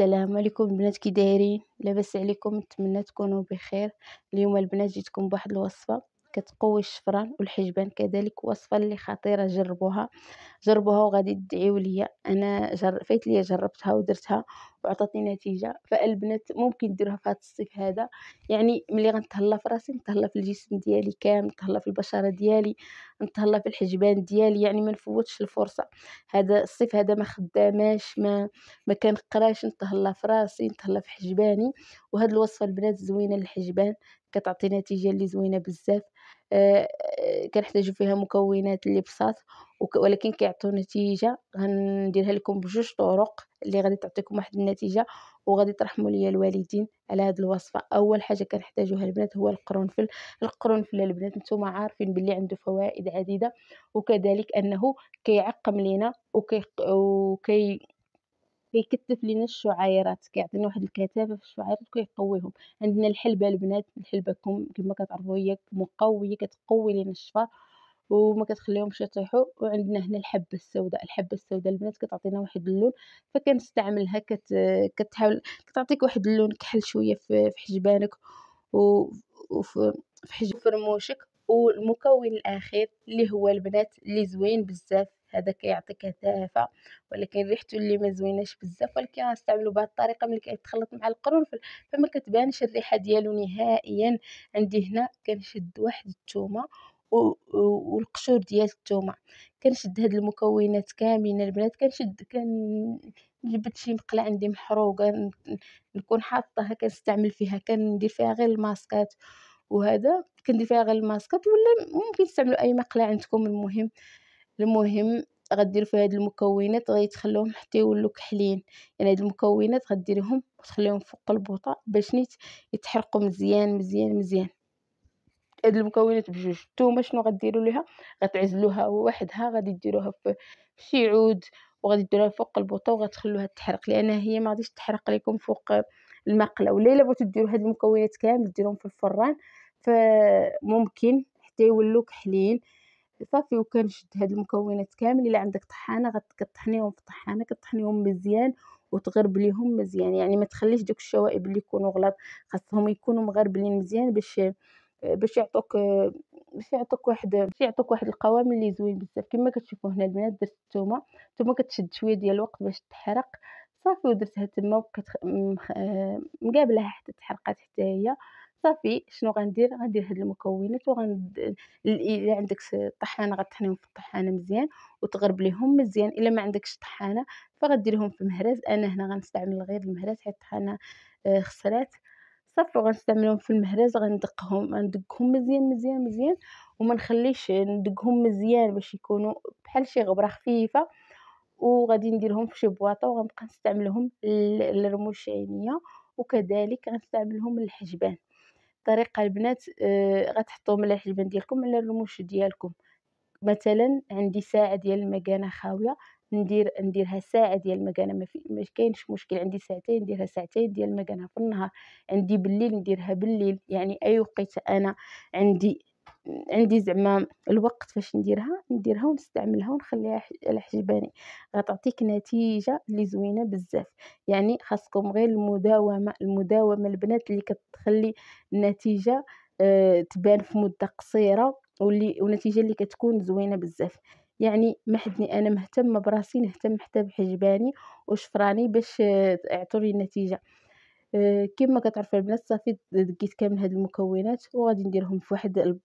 السلام عليكم البنات، كي دايرين؟ لاباس عليكم؟ نتمنى تكونوا بخير. اليوم البنات جيتكم بواحد الوصفه كتقوي الشفران والحجبان، كذلك وصفه اللي خطيره. جربوها وغادي تدعيو ليا. انا فايت ليا جربتها ودرتها وعطاتني نتيجه. فالبنات ممكن ديروها في هذا الصيف هذا، يعني ملي غنتهلا في راسي نتهلا في الجسم ديالي كامل، نتهلا في البشره ديالي، نتهلا في الحجبان ديالي، يعني ما نفوتش الفرصه. هذا الصيف هذا ما خداماش، ما كنقراش، نتهلا في راسي، نتهلا في حجباني. وهاد الوصفه البنات زوينه للحجبان، كتعطي نتيجه اللي زوينه بزاف. آه كنحتاجو فيها مكونات اللي بساط ولكن كيعطيو نتيجه. غنديرها لكم بجوج طرق اللي غادي تعطيكم واحد النتيجه وغادي ترحموا ليا الوالدين على هاد الوصفه. اول حاجه كنحتاجوها البنات هو القرنفل البنات نتوما عارفين باللي عنده فوائد عديده، وكذلك انه كيعقم لينا كيكتف لينا الشعيرات، كيعطينا واحد الكثافه في الشعيرات وكيقويهم. عندنا الحلبه البنات، الحلبه كما كتعرفوا هي مقويه، كتقوي لينا الشفر وما كتخليهمش يطيحوا. وعندنا هنا الحبه السوداء البنات كتعطينا واحد اللون، فكنستعملها كتحاول كتعطيك واحد اللون كحل شويه في حجبانك وفي حجب رموشك. والمكون الاخير اللي هو البنات اللي زوين بزاف، هذا كيعطي كثافه ولكن ريحته اللي ما زويناش بزاف، ولكن غنستعملو بهذه الطريقه. ملي كيتخلط مع القرنفل فما كتبانش الريحه ديالو نهائيا. عندي هنا كنشد واحد الثومه والقشور ديال الثومه، كنشد هاد المكونات كاملين البنات. نجبد شي مقله عندي محروقه نكون حاطاها كنستعمل فيها، كندير فيها غير الماسكات، وهذا كندير فيها غير الماسكات، ولا ممكن تستعملوا اي مقله عندكم. المهم غديروا فيها هاد المكونات غيتخلوهم حتى يولوا كحلين. يعني هاد المكونات غديريهم وتخليهم فوق البوطه باش نيت يتحرقوا مزيان مزيان مزيان. هاد المكونات بجوج. نتوما شنو غديروا ليها؟ غتعزلوها وحدها، غادي ديروها في شي عود وغادي ديروها فوق البوطه وغتخلوها تحرق، لان هي ما غاديش تحرق لكم فوق المقله. ولا الا بغيتو ديروا هاد المكونات كامل ديروهم في الفران فممكن حتى يولوا كحلين. صافي وكنشد هاد المكونات كامل. الا عندك طحانه كطحنيهم في الطحانه، كطحنيهم مزيان وتغربليهم مزيان، يعني ما تخليش دوك الشوائب اللي يكونوا غلاط، خاصهم يكونوا مغربلين مزيان باش يعطوك واحد القوام اللي زوين بزاف. كما كتشوفوا هنا البنات درت الثومه كتشد شويه ديال الوقت باش تحرق. صافي ودرتها تما مقابلها حتى تحرقات حتى هي. صافي شنو غندير هاد المكونات الا عندك طحانه غطحنيهم في الطحانه مزيان وتغربليهم مزيان. الا ما عندكش طحانه فغديرهم في مهراز. انا هنا غنستعمل غير المهراز حيت الطحانه خسرات. صافي وغنستعملهم في المهراز، غندقهم مزيان مزيان مزيان وما نخليش ندقهم مزيان باش يكونوا بحال شي غبره خفيفه. وغادي نديرهم في شي بواطه وغنبقى نستعملهم للرموش العينيه، وكذلك غنستعملهم للحجبان. الطريقه البنات غتحطوهم على الحجبان ديالكم على الرموش ديالكم. مثلا عندي ساعه ديال المكانه خاويه، نديرها ساعه ديال المكانه، ما كاينش مشكل. عندي ساعتين نديرها ساعتين ديال المكانه في النهار، عندي بالليل نديرها بالليل، يعني اي وقيته انا عندي زعما الوقت فاش نديرها ونستعملها ونخليها على حجباني. غتعطيك نتيجه اللي زوينه بزاف. يعني خاصكم غير المداومه البنات اللي كتخلي النتيجه تبان في مده قصيره ونتيجه اللي كتكون زوينه بزاف. يعني محدني انا مهتمه براسي، نهتم حتى بحجباني وشفراني باش يعطوني النتيجه. كما كتعرفوا البنات صافي دقيت كامل هاد المكونات وغادي نديرهم في واحد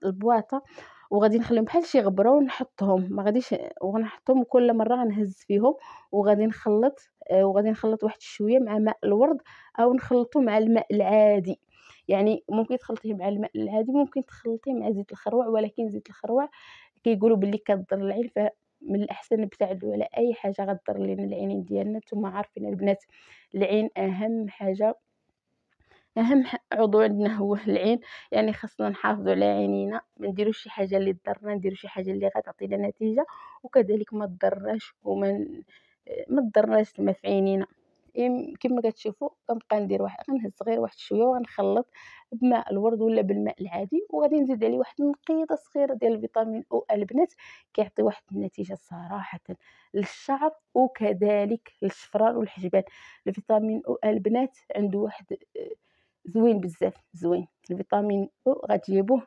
البواطه وغادي نخليهم بحال شي غبره ونحطهم، ما غاديش وغنحطهم كل مره غنهز فيهم وغادي نخلط. وغادي نخلط واحد شويه مع ماء الورد او نخلطه مع الماء العادي. يعني ممكن تخلطيه مع الماء العادي، ممكن تخلطيه مع زيت الخروع، ولكن زيت الخروع كيقولوا باللي كضر العين، فمن الاحسن نبتعدوا على اي حاجه غضر لنا العينين ديالنا. نتوما عارفين البنات العين اهم حاجه، عضو عندنا هو العين، يعني خاصنا نحافظوا على عينينا، ما نديروش شي حاجه اللي تضرنا، نديروا شي حاجه اللي غتعطينا نتيجه وكذلك ما تضرناش ما تضرناش ما في عينينا. كيما كتشوفوا كنبقى ندير غنهز غير واحد شوية وغنخلّط بماء الورد ولا بالماء العادي، وغادي نزيد عليه واحد النقيضة صغيرة ديال الفيتامين أو البنات، كيعطي واحد النتيجة صراحةً للشعر وكذلك للشفران والحجبان. الفيتامين أو البنات عنده واحد زوين بزاف، زوين. الفيتامين أو غتجيبوه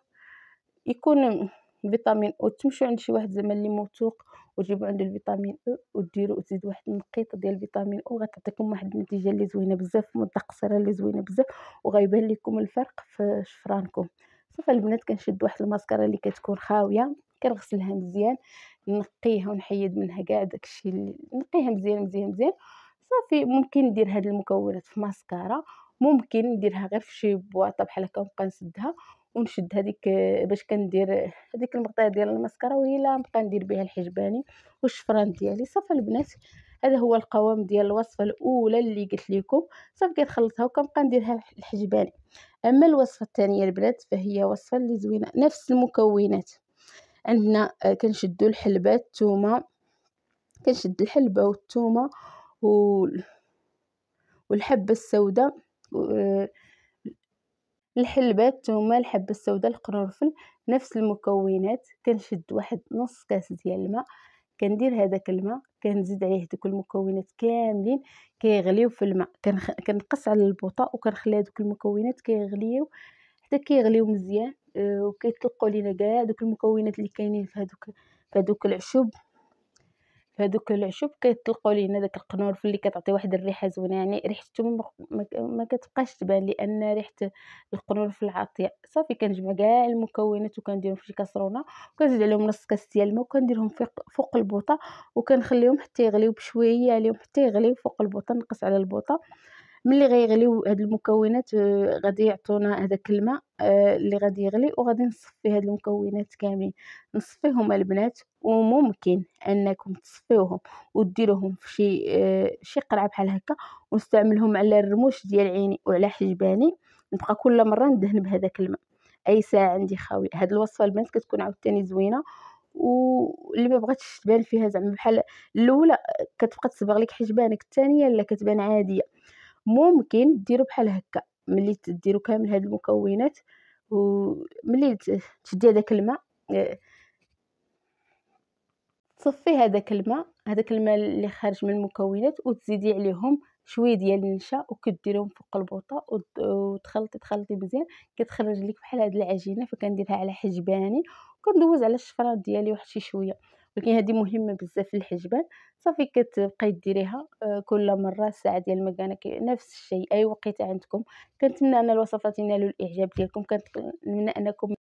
يكون فيتامين أو، تمشيو عند شي واحد زعما اللي موثوق وتجيبو عنده الفيتامين أو وديرو وتزيدو واحد النقيطة ديال الفيتامين أو، غتعطيكم واحد النتيجة اللي زوينة بزاف في مدة قصيرة اللي زوينة بزاف، وغيبان لكم الفرق في شفرانكم. صافي البنات كنشد واحد الماسكارا اللي كتكون خاوية، كنغسلها مزيان، نقيها ونحيد منها كاع داكشي نقيها مزيان، مزيان، مزيان. صافي ممكن ندير هاد المكونات في ماسكارا، ممكن نديرها غير في شي بواطة بحال هكا ونبقى نسدها ونشد هاديك باش كندير هاديك المغطية ديال الماسكارا وهي لا نبقى ندير بها الحجباني والشفران ديالي. صافي البنات هذا هو القوام ديال الوصفة الأولى اللي قلت لكم. صافي كنخلطها وكنبقى نديرها الحجباني. أما الوصفة الثانية البنات فهي وصفة اللي زوينة، نفس المكونات عندنا، كنشدو الحلبة، الثومة، كنشد الحلبة والثومة والحبة السوداء، الحلبة، الثومة، الحبة السوداء، القرنفل، نفس المكونات. كنشد واحد نص كاس ديال الماء، كندير هذاك الماء كنزيد عليه دوك المكونات كاملين كيغليو في الماء، كنقص على البوطة وكنخلي هادوك المكونات كيغليو حتى كيغليو مزيان، وكيطلقوا لينا كاع دوك المكونات اللي كاينين في هادوك العشب، كيطلقوا لينا داك القرنفل اللي كتعطي واحد الريحة زوينة. يعني ريحة الثومة ما كتبقاش تبان لأن ريحة القرنفل عاطية. صافي كنجمع كاع المكونات وكنديرهم في شي كاسرونة وكنزيد عليهم نص كاس ديال الماء وكنديرهم فوق البوطة وكنخليهم حتى يغليو بشوية عليهم حتى يغليو فوق البوطة، نقص على البوطة. ملي غيغليو هاد المكونات غادي يعطونا هداك الماء اللي غادي يغلي، وغادي نصفي هاد المكونات كاملين، نصفيهم البنات. وممكن أنكم تصفيوهم وديروهم في شي قرعة بحال هكا ونستعملهم على الرموش ديال عيني وعلى حجباني، نبقى كل مرة ندهن بهداك الماء أي ساعة عندي خاوية. هاد الوصفة البنات كتكون عاوتاني زوينة، واللي ما بغاتش تبان فيها زعما بحال الأولى كتبقى تصبغ لك حجبانك، الثانية لا كتبان عادية. ممكن ديروا بحال هكا، ملي ديروا كامل هاد المكونات وملي تشدي هداك الماء، تصفي هداك الماء اللي خارج من المكونات وتزيدي عليهم شويه ديال النشا وكديريهم فوق البوطه تخلطي مزيان، كتخرج لك بحال هاد العجينه. فكنديرها على حجباني وكندوز على الشفرات ديالي واحد شي شويه، ولكن هذه مهمه بزاف للحجبان. صافي كتبقاي ديريها كل مره ساعه ديال المكانه نفس الشيء اي وقيته عندكم. كنتمنى ان الوصفات ينالوا الاعجاب ديالكم، كنتمنى انكم